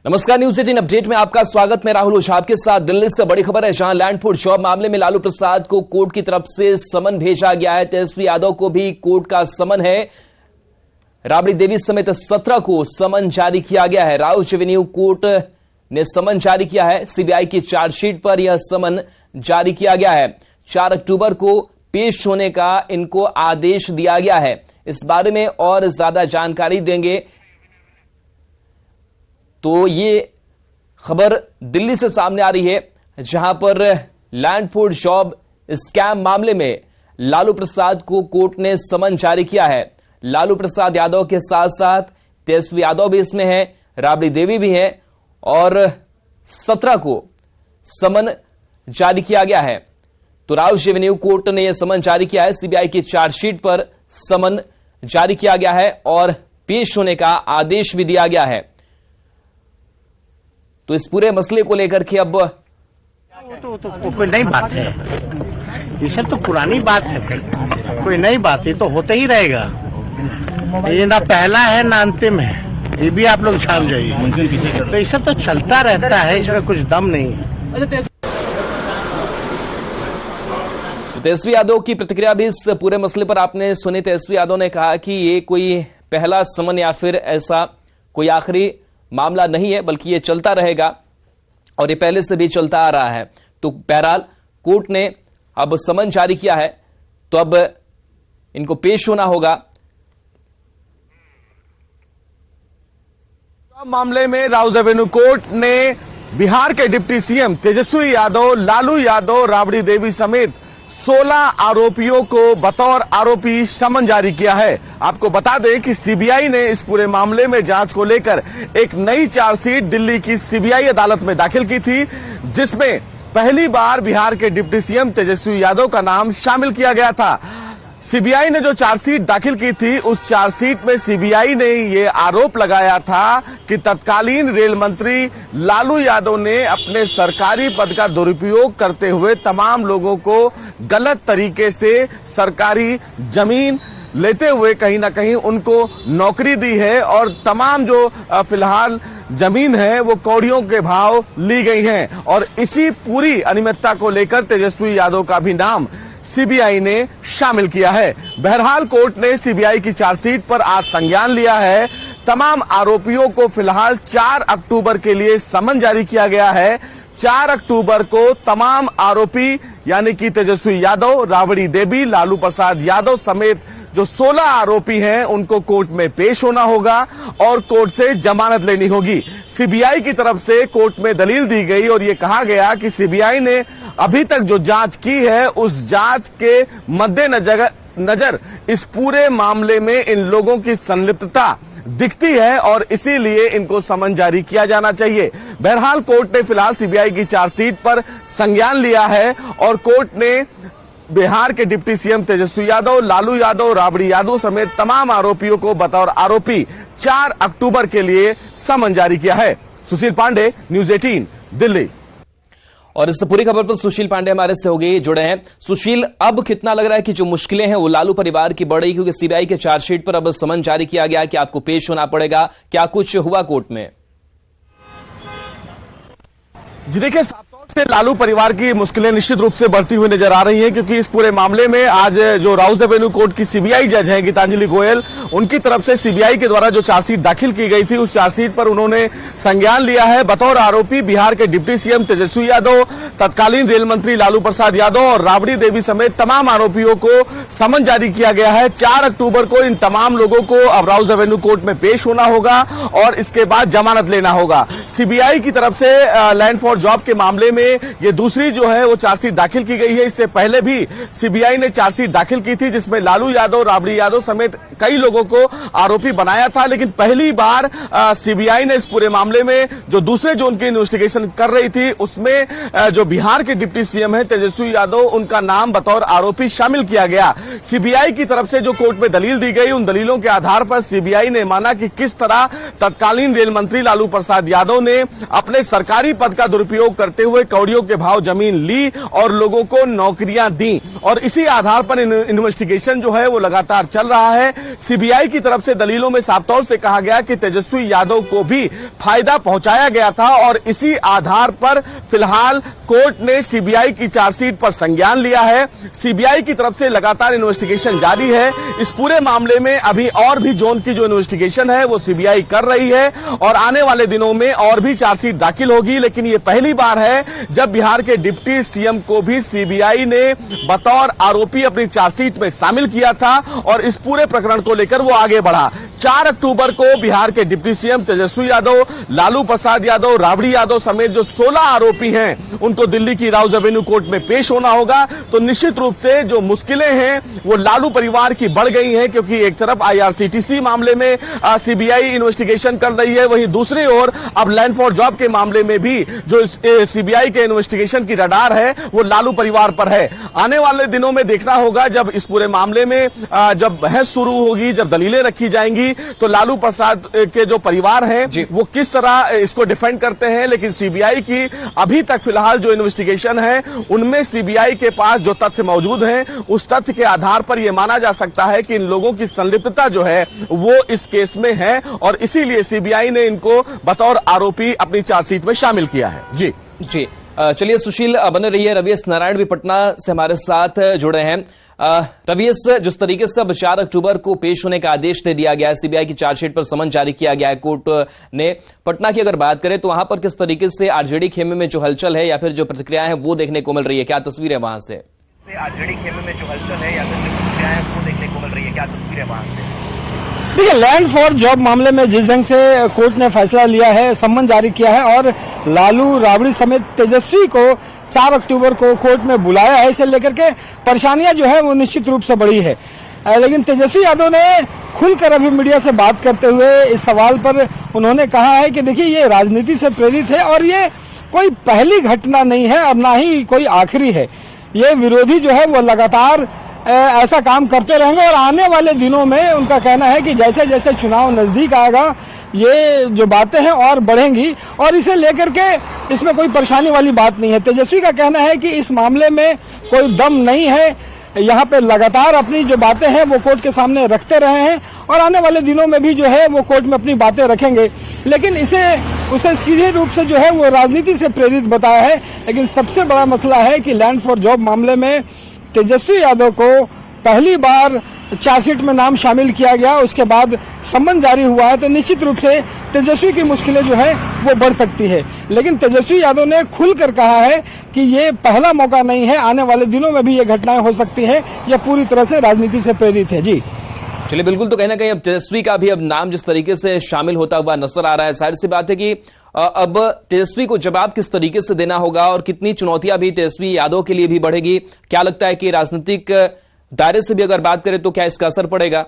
नमस्कार, news 18 update में आपका स्वागत। मैं राहुल ओझा के साथ। दिल्ली से बड़ी खबर है, जहां लैंड फॉर जॉब मामले में लालू प्रसाद को कोर्ट की तरफ से समन भेजा गया है। तेजस्वी यादव को भी कोर्ट का समन है। राबड़ी देवी समेत 17 को समन जारी किया गया है। राउज एवेन्यू कोर्ट ने समन जारी किया है। सीबीआई की चार्जशीट पर यह समन जारी किया गया है। 4 अक्टूबर को पेश होने का इनको आदेश दिया गया है। इस बारे में और ज्यादा जानकारी देंगे। तो ये खबर दिल्ली से सामने आ रही है, जहां पर लैंड फॉर जॉब स्कैम मामले में लालू प्रसाद को कोर्ट ने समन जारी किया है। लालू प्रसाद यादव के साथ साथ तेजस्वी यादव भी इसमें है, राबड़ी देवी भी है और 17 को समन जारी किया गया है। तो राउज एवेन्यू कोर्ट ने यह समन जारी किया है। सीबीआई की चार्जशीट पर समन जारी किया गया है और पेश होने का आदेश भी दिया गया है। तो इस पूरे मसले को लेकर के अब तो कोई नई बात है, ये सब तो पुरानी बात है, कोई नई बात, ये तो होते ही रहेगा। ये ना पहला है ना अंतिम है, ये भी आप लोग जान जाइए। तो ये सब तो चलता रहता है, इसमें कुछ दम नहीं है। तेजस्वी यादव की प्रतिक्रिया भी इस पूरे मसले पर आपने सुनी। तेजस्वी यादव ने कहा कि ये कोई पहला समन या फिर ऐसा कोई आखिरी मामला नहीं है, बल्कि ये चलता रहेगा और ये पहले से भी चलता आ रहा है। तो बहरहाल कोर्ट ने अब समन जारी किया है, तो अब इनको पेश होना होगा। मामले में राउज एवेन्यू कोर्ट ने बिहार के डिप्टी सीएम तेजस्वी यादव, लालू यादव, राबड़ी देवी समेत 16 आरोपियों को बतौर आरोपी समन जारी किया है। आपको बता दें कि सीबीआई ने इस पूरे मामले में जांच को लेकर एक नई चार्जशीट दिल्ली की सीबीआई अदालत में दाखिल की थी, जिसमें पहली बार बिहार के डिप्टी सीएम तेजस्वी यादव का नाम शामिल किया गया था। सीबीआई ने जो चार्जशीट दाखिल की थी, उस चार्जशीट में सीबीआई ने ये आरोप लगाया था कि तत्कालीन रेल मंत्री लालू यादव ने अपने सरकारी पद का दुरुपयोग करते हुए तमाम लोगों को गलत तरीके से सरकारी जमीन लेते हुए कहीं ना कहीं उनको नौकरी दी है और तमाम जो फिलहाल जमीन है वो कौड़ियों के भाव ली गई हैं। और इसी पूरी अनियमितता को लेकर तेजस्वी यादव का भी नाम सीबीआई ने शामिल किया है। बहरहाल कोर्ट ने सीबीआई की चार्जशीट पर आज संज्ञान लिया है। तमाम आरोपियों को फिलहाल 4 अक्टूबर के लिए समन जारी किया गया है। 4 अक्टूबर को तमाम आरोपी यानी कि तेजस्वी यादव, राबड़ी देवी, लालू प्रसाद यादव समेत जो 16 आरोपी हैं उनको कोर्ट में पेश होना होगा और कोर्ट से जमानत लेनी होगी। सीबीआई की तरफ से कोर्ट में दलील दी गई और ये कहा गया कि सीबीआई ने अभी तक जो जांच की है उस जांच के मद्देनजर इस पूरे मामले में इन लोगों की संलिप्तता दिखती है और इसीलिए इनको समन जारी किया जाना चाहिए। बहरहाल कोर्ट ने फिलहाल सीबीआई की चार्जशीट पर संज्ञान लिया है और कोर्ट ने बिहार के डिप्टी सीएम तेजस्वी यादव, लालू यादव, राबड़ी यादव समेत तमाम आरोपियों को बतौर आरोपी 4 अक्टूबर के लिए समन जारी किया है। सुशील पांडे, न्यूज 18 दिल्ली। और इस पूरी खबर पर सुशील पांडे हमारे सहयोगी जुड़े हैं। सुशील, अब कितना लग रहा है कि जो मुश्किलें हैं वो लालू परिवार की बढ़ रही, क्योंकि सीबीआई के चार्जशीट पर अब समन जारी किया गया कि आपको पेश होना पड़ेगा। क्या कुछ हुआ कोर्ट में? जी देखिए, साफ तौर से लालू परिवार की मुश्किलें निश्चित रूप से बढ़ती हुई नजर आ रही हैं, क्योंकि इस पूरे मामले में आज जो राउज एवेन्यू कोर्ट की सीबीआई जज हैं गीतांजलि गोयल, उनकी तरफ से सीबीआई के द्वारा जो चार्जशीट दाखिल की गई थी उस चार्जशीट पर उन्होंने संज्ञान लिया है। बतौर आरोपी बिहार के डिप्टी सीएम तेजस्वी यादव, तत्कालीन रेल मंत्री लालू प्रसाद यादव और राबड़ी देवी समेत तमाम आरोपियों को समन जारी किया गया है। 4 अक्टूबर को इन तमाम लोगों को अब राउज एवेन्यू कोर्ट में पेश होना होगा और इसके बाद जमानत लेना होगा। सीबीआई की तरफ से लैंड फॉर जॉब के मामले में ये दूसरी जो है वो चार्जशीट दाखिल की गई है। इससे पहले भी सीबीआई ने चार्जशीट दाखिल की थी, जिसमें लालू यादव, राबड़ी यादव समेत कई लोगों को आरोपी बनाया था। लेकिन पहली बार सीबीआई ने इस पूरे मामले में जो दूसरे जोन की इन्वेस्टिगेशन कर रही थी उसमें जो बिहार के डिप्टी सीएम है तेजस्वी यादव, उनका नाम बतौर आरोपी शामिल किया गया। सीबीआई की तरफ से जो कोर्ट में दलील दी गई, उन दलीलों के आधार पर सीबीआई ने माना कि किस तरह तत्कालीन रेल मंत्री लालू प्रसाद यादव ने अपने सरकारी पद का दुरुपयोग करते हुए कौड़ियों के भाव जमीन ली और लोगों को नौकरियां दी। और इसी आधार पर इन्वेस्टिगेशन जो है वो लगातार चल रहा है। सीबीआई की तरफ से दलीलों में साफ तौर से कहा गया कि तेजस्वी यादव को भी फायदा पहुंचाया गया था और इसी आधार पर फिलहाल कोर्ट ने सीबीआई की चार्जशीट पर संज्ञान लिया है। सीबीआई की तरफ से लगातार इन्वेस्टिगेशन जारी है। इस पूरे मामले में अभी और भी जोन की जो इन्वेस्टिगेशन है वो सीबीआई कर रही है और आने वाले दिनों में और भी चार्जशीट दाखिल होगी। लेकिन ये पहली बार है जब बिहार के डिप्टी सीएम को भी सीबीआई ने बतौर आरोपी अपनी चार्जशीट में शामिल किया था और इस पूरे प्रकरण को लेकर वो आगे बढ़ा। 4 अक्टूबर को बिहार के डिप्टी सीएम तेजस्वी यादव, लालू प्रसाद यादव, राबड़ी यादव समेत जो 16 आरोपी हैं उनको दिल्ली की राउज एवेन्यू कोर्ट में पेश होना होगा। तो निश्चित रूप से जो मुश्किलें हैं वो लालू परिवार की बढ़ गई हैं, क्योंकि एक तरफ आईआरसीटीसी मामले में सीबीआई इन्वेस्टिगेशन कर रही है, वहीं दूसरी ओर अब लैंड फॉर जॉब के मामले में भी जो सीबीआई के इन्वेस्टिगेशन की रडार है वो लालू परिवार पर है। आने वाले दिनों में देखना होगा जब इस पूरे मामले में जब बहस शुरू होगी, जब दलीलें रखी जाएंगी तो लालू प्रसाद के जो परिवार है वो किस तरह इसको डिफेंड करते हैं। लेकिन सीबीआई की अभी तक फिलहाल जो इन्वेस्टिगेशन है उनमें सीबीआई के पास जो तथ्य मौजूद हैं उस तथ्य के आधार पर यह माना जा सकता है कि इन लोगों की संलिप्तता जो है वो इस केस में है और इसीलिए सीबीआई ने इनको बतौर आरोपी अपनी चार्जशीट में शामिल किया है। जी चलिए सुशील बने रहिए। रवीश नारायण भी पटना से हमारे साथ जुड़े हैं। रवीश, जिस तरीके से अब 4 अक्टूबर को पेश होने का आदेश दे दिया गया है, सीबीआई की चार्जशीट पर समन जारी किया गया है कोर्ट ने, पटना की अगर बात करें तो वहां पर किस तरीके से आरजेडी खेमे में जो हलचल है या फिर जो प्रतिक्रियाएं हैं वो देखने को मिल रही है, क्या तस्वीर है वहां से? आरजेडी खेमे में जो हलचल है या फिर जो प्रतिक्रियाएं हैं वो देखने को मिल रही है, क्या तस्वीर है वहां से? देखिए, लैंड फॉर जॉब मामले में जिस ढंग से कोर्ट ने फैसला लिया है, सम्मन जारी किया है और लालू, राबड़ी समेत तेजस्वी को 4 अक्टूबर को कोर्ट में बुलाया है, इसे लेकर के परेशानियां जो है वो निश्चित रूप से बढ़ी है। लेकिन तेजस्वी यादव ने खुलकर अभी मीडिया से बात करते हुए इस सवाल पर उन्होंने कहा है कि देखिए ये राजनीति से प्रेरित है और ये कोई पहली घटना नहीं है और ना ही कोई आखिरी है। ये विरोधी जो है वो लगातार ऐसा काम करते रहेंगे और आने वाले दिनों में उनका कहना है कि जैसे जैसे चुनाव नजदीक आएगा ये जो बातें हैं और बढ़ेंगी और इसे लेकर के इसमें कोई परेशानी वाली बात नहीं है। तेजस्वी का कहना है कि इस मामले में कोई दम नहीं है, यहाँ पे लगातार अपनी जो बातें हैं वो कोर्ट के सामने रखते रहे हैं और आने वाले दिनों में भी जो है वो कोर्ट में अपनी बातें रखेंगे। लेकिन उसे सीधे रूप से जो है वो राजनीति से प्रेरित बताया है। लेकिन सबसे बड़ा मसला है कि लैंड फॉर जॉब मामले में तेजस्वी यादव को पहली बार चार्जशीट में नाम शामिल किया गया, उसके बाद सम्मन जारी हुआ है, तो निश्चित रूप से तेजस्वी की मुश्किलें जो है वो बढ़ सकती है। लेकिन तेजस्वी यादव ने खुलकर कहा है कि ये पहला मौका नहीं है, आने वाले दिनों में भी ये घटनाएं हो सकती हैं, यह पूरी तरह से राजनीति से प्रेरित है। जी चलिए, बिल्कुल। तो कहीं ना कहीं अब तेजस्वी का भी अब नाम जिस तरीके से शामिल होता हुआ नजर आ रहा है, जाहिर सी बात है कि अब तेजस्वी को जवाब किस तरीके से देना होगा और कितनी चुनौतियां भी तेजस्वी यादव के लिए भी बढ़ेगी। क्या लगता है कि राजनीतिक दायरे से भी अगर बात करें तो क्या इसका असर पड़ेगा?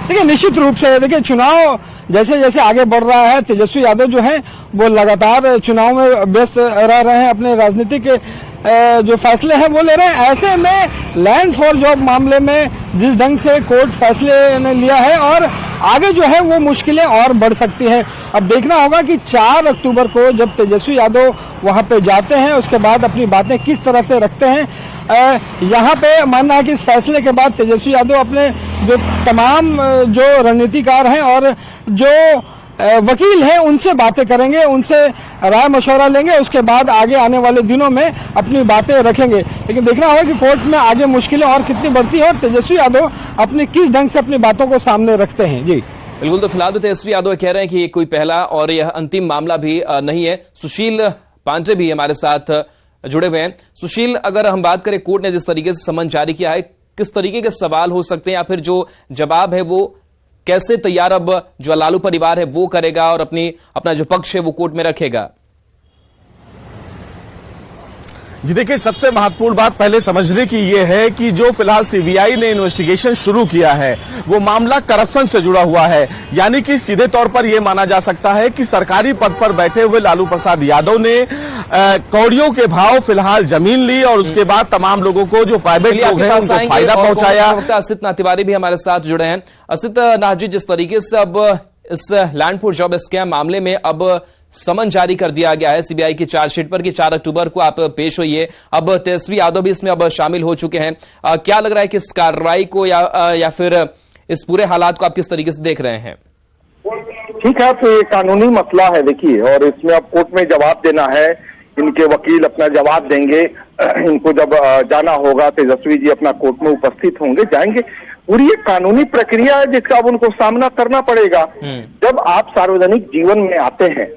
देखिए, निश्चित रूप से देखिए चुनाव जैसे जैसे आगे बढ़ रहा है, तेजस्वी यादव जो है वो लगातार चुनाव में व्यस्त रह रहे हैं, अपने राजनीतिक जो फैसले हैं वो ले रहे हैं। ऐसे में लैंड फॉर जॉब मामले में जिस ढंग से कोर्ट फैसले ने लिया है और आगे जो है वो मुश्किलें और बढ़ सकती हैं। अब देखना होगा कि 4 अक्टूबर को जब तेजस्वी यादव वहां पे जाते हैं उसके बाद अपनी बातें किस तरह से रखते हैं। यहाँ पे मानना है कि इस फैसले के बाद तेजस्वी यादव अपने जो तमाम जो रणनीतिकार हैं और जो वकील हैं उनसे बातें करेंगे, उनसे राय मशवरा लेंगे, उसके बाद आगे आने वाले दिनों में अपनी बातें रखेंगे। लेकिन देखना होगा कि कोर्ट में आगे मुश्किलें और कितनी बढ़ती है और तेजस्वी यादव अपनी किस ढंग से अपनी बातों को सामने रखते हैं। जी बिल्कुल। तो फिलहाल तो तेजस्वी यादव कह रहे हैं कि ये कोई पहला और यह अंतिम मामला भी नहीं है। सुशील पांडे भी हमारे साथ जुड़े हुए हैं। सुशील, अगर हम बात करें कोर्ट ने जिस तरीके से समन जारी किया है, किस तरीके के सवाल हो सकते हैं या फिर जो जवाब है वो कैसे तैयार अब जो लालू परिवार है वो करेगा और अपना जो पक्ष है वो कोर्ट में रखेगा? जी देखिए, सबसे महत्वपूर्ण बात पहले समझने की ये है कि जो फिलहाल सीबीआई ने इन्वेस्टिगेशन शुरू किया है वो मामला करप्शन से जुड़ा हुआ है। यानी कि सीधे तौर पर यह माना जा सकता है कि सरकारी पद पर बैठे हुए लालू प्रसाद यादव ने कौड़ियों के भाव फिलहाल जमीन ली और उसके बाद तमाम लोगों को जो प्राइवेट लोग हैं उनको फायदा पहुंचाया। असित नाथ तिवारी भी हमारे साथ जुड़े हैं। असित नाथ जी, जिस तरीके से अब इस लैंड पूल जॉब स्कैम मामले में अब समन जारी कर दिया गया है सीबीआई की चार्जशीट पर कि 4 अक्टूबर को आप पेश होइए। अब तेजस्वी यादव भी इसमें अब शामिल हो चुके हैं। क्या लग रहा है कि इस कार्रवाई को या फिर इस पूरे हालात को आप किस तरीके से देख रहे हैं? ठीक है, तो ये कानूनी मसला है देखिए, और इसमें अब कोर्ट में जवाब देना है। इनके वकील अपना जवाब देंगे, इनको जब जाना होगा तेजस्वी जी अपना कोर्ट में उपस्थित होंगे, जाएंगे। पूरी ये कानूनी प्रक्रिया है जिसका अब उनको सामना करना पड़ेगा। जब आप सार्वजनिक जीवन में आते हैं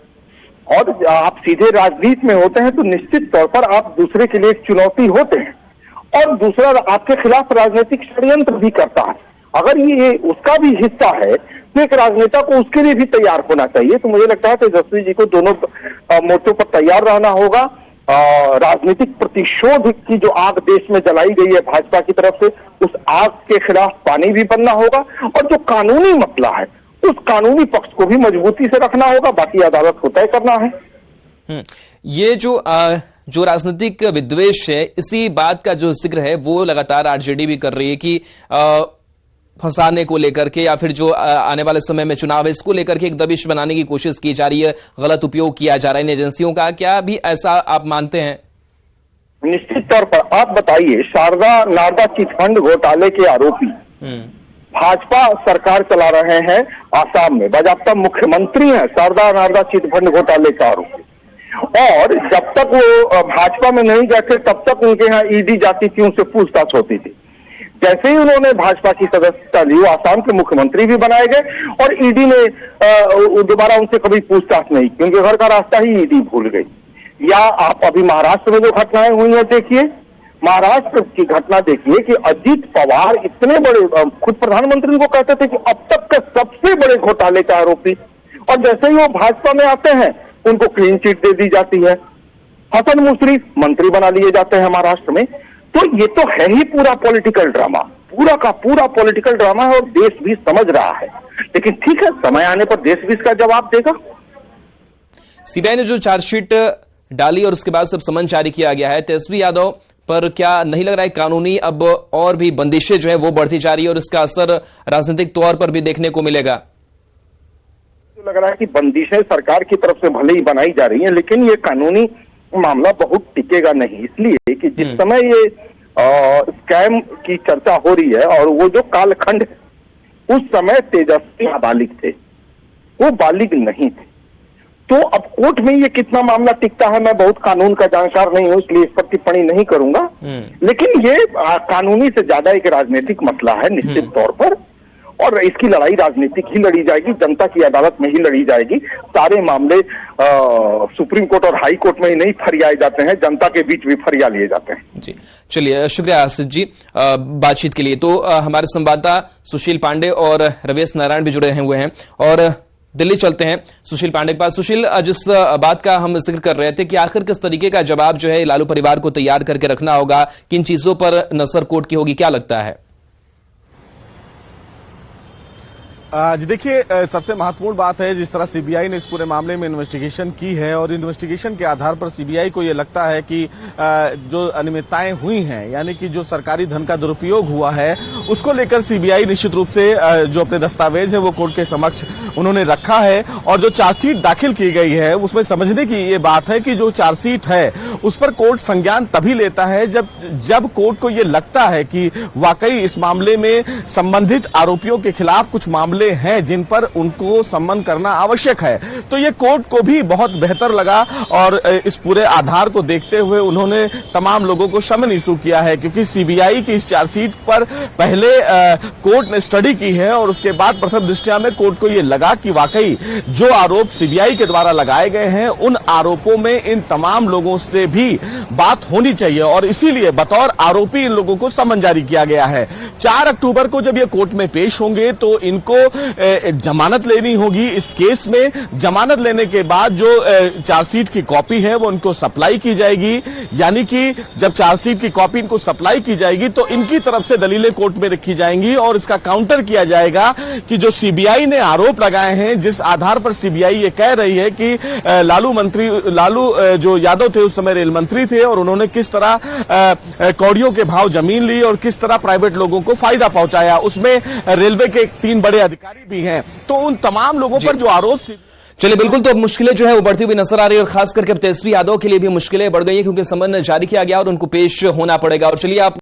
और आप सीधे राजनीति में होते हैं तो निश्चित तौर पर आप दूसरे के लिए एक चुनौती होते हैं, और दूसरा आपके खिलाफ राजनीतिक षड्यंत्र भी करता है। अगर ये उसका भी हिस्सा है तो एक राजनेता को उसके लिए भी तैयार होना चाहिए। तो मुझे लगता है तेजस्वी जी को दोनों मोर्चों पर तैयार रहना होगा। राजनीतिक प्रतिशोध की जो आग देश में जलाई गई है भाजपा की तरफ से, उस आग के खिलाफ पानी भी बनना होगा, और जो कानूनी मसला है उस कानूनी पक्ष को भी मजबूती से रखना होगा। बाकी अदालत को तय करना है। ये जो राजनीतिक विद्वेष है, इसी बात का जो जिक्र है वो लगातार आरजेडी भी कर रही है कि फंसाने को लेकर के या फिर जो आने वाले समय में चुनाव है इसको लेकर के एक दबिश बनाने की कोशिश की जा रही है, गलत उपयोग किया जा रहा है इन एजेंसियों का। क्या भी ऐसा आप मानते हैं? निश्चित तौर पर आप बताइए, शारदा नारदा चिटफंड घोटाले के आरोपी भाजपा सरकार चला रहे हैं आसाम में, बाजाप्ता मुख्यमंत्री हैं शारदा नारदा चिटफंड घोटाले का आरोपी, और जब तक वो भाजपा में नहीं गए थे तब तक उनके यहाँ ईडी जाती थी, उनसे पूछताछ होती थी। जैसे ही उन्होंने भाजपा की सदस्यता ली, वो आसाम के मुख्यमंत्री भी बनाए गए, और ईडी ने दोबारा उनसे कभी पूछताछ नहीं, क्योंकि घर का रास्ता ही ईडी भूल गई। या आप अभी महाराष्ट्र में जो घटनाएं हुई हैं देखिए, महाराष्ट्र की घटना देखिए कि अजीत पवार इतने बड़े, खुद प्रधानमंत्री को कहते थे कि अब तक के सबसे बड़े घोटाले का आरोपी, और जैसे ही वो भाजपा में आते हैं उनको क्लीन चिट दे दी जाती है। हसन मुश्रीफ मंत्री बना लिए जाते हैं महाराष्ट्र में। तो ये तो है ही पूरा पॉलिटिकल ड्रामा, पूरा का पूरा पॉलिटिकल ड्रामा है, और देश भी समझ रहा है। लेकिन ठीक है, समय आने पर देश भी इसका जवाब देगा। सीबीआई ने जो चार्जशीट डाली और उसके बाद सब समन जारी किया गया है तेजस्वी यादव पर, क्या नहीं लग रहा है कानूनी अब और भी बंदिशें जो है वो बढ़ती जा रही है और इसका असर राजनीतिक तौर पर भी देखने को मिलेगा? लग रहा है कि बंदिशें सरकार की तरफ से भले ही बनाई जा रही हैं, लेकिन ये कानूनी मामला बहुत टिकेगा नहीं, इसलिए कि जिस समय ये स्कैम की चर्चा हो रही है और वो जो कालखंड है, उस समय तेजस्वी नाबालिग थे, वो बालिग नहीं थे। तो अब कोर्ट में ये कितना मामला टिकता है, मैं बहुत कानून का जानकार नहीं हूं, इसलिए इस पर टिप्पणी नहीं करूंगा। लेकिन ये कानूनी से ज्यादा एक राजनीतिक मसला है निश्चित तौर पर, और इसकी लड़ाई राजनीतिक ही लड़ी जाएगी, जनता की अदालत में ही लड़ी जाएगी। सारे मामले सुप्रीम कोर्ट और हाई कोर्ट में ही नहीं फरियाए जाते हैं, जनता के बीच भी फरिया लिए जाते हैं। जी चलिए, शुक्रिया आसिफ जी बातचीत के लिए। तो हमारे संवाददाता सुशील पांडे और रवेश नारायण भी जुड़े हुए हैं, और दिल्ली चलते हैं सुशील पांडे के पास। सुशील, जिस बात का हम जिक्र कर रहे थे कि आखिर किस तरीके का जवाब जो है लालू परिवार को तैयार करके रखना होगा, किन चीजों पर नजर कोर्ट की होगी, क्या लगता है? जी देखिए, सबसे महत्वपूर्ण बात है जिस तरह सीबीआई ने इस पूरे मामले में इन्वेस्टिगेशन की है, और इन्वेस्टिगेशन के आधार पर सीबीआई को ये लगता है कि जो अनियमितताएं हुई हैं, यानी कि जो सरकारी धन का दुरुपयोग हुआ है, उसको लेकर सीबीआई निश्चित रूप से जो अपने दस्तावेज है वो कोर्ट के समक्ष उन्होंने रखा है। और जो चार्जशीट दाखिल की गई है उसमें समझने की ये बात है कि जो चार्जशीट है उस पर कोर्ट संज्ञान तभी लेता है जब कोर्ट को ये लगता है कि वाकई इस मामले में संबंधित आरोपियों के खिलाफ कुछ मामले हैं जिन पर उनको सम्मन करना आवश्यक है। तो ये कोर्ट को भी बहुत बेहतर लगा, और इस पूरे आधार को देखते हुए उन्होंने तमाम लोगों को समन इशू किया है, क्योंकि सीबीआई की इस चार्जशीट पर पहले कोर्ट ने स्टडी की है, और उसके बाद प्रथम दृष्टया में कोर्ट को ये लगा कि वाकई जो आरोप सीबीआई के द्वारा लगाए गए हैं उन आरोपों में इन तमाम लोगों से भी बात होनी चाहिए, और इसीलिए बतौर आरोपी इन लोगों को समन जारी किया गया है। 4 अक्टूबर को जब ये कोर्ट में पेश होंगे तो इनको जमानत लेनी होगी। इस केस में जमानत लेने के बाद जो चार्जशीट की कॉपी है वो इनको सप्लाई की जाएगी, यानी कि जब चार्जशीट की कॉपी इनको सप्लाई की जाएगी तो इनकी तरफ से दलीलें कोर्ट में रखी जाएंगी, और इसका काउंटर किया जाएगा कि जो सीबीआई ने आरोप लगाए हैं, जिस आधार पर सीबीआई ये कह रही है कि लालू जो यादव थे उस समय समय रेल मंत्री थे और उन्होंने किस तरह कौड़ियों के भाव जमीन ली और किस तरह प्राइवेट लोगों को फायदा पहुंचाया। उसमें रेलवे के 3 बड़े अधिकारी भी हैं। तो उन तमाम लोगों पर जो आरोप, चलिए बिल्कुल, तो अब मुश्किलें जो है वो बढ़ती हुई नजर आ रही है और खास करके अब तेजस्वी यादव के लिए भी मुश्किलें बढ़ गई हैं क्योंकि समन जारी किया गया और उनको पेश होना पड़ेगा। और चलिए आप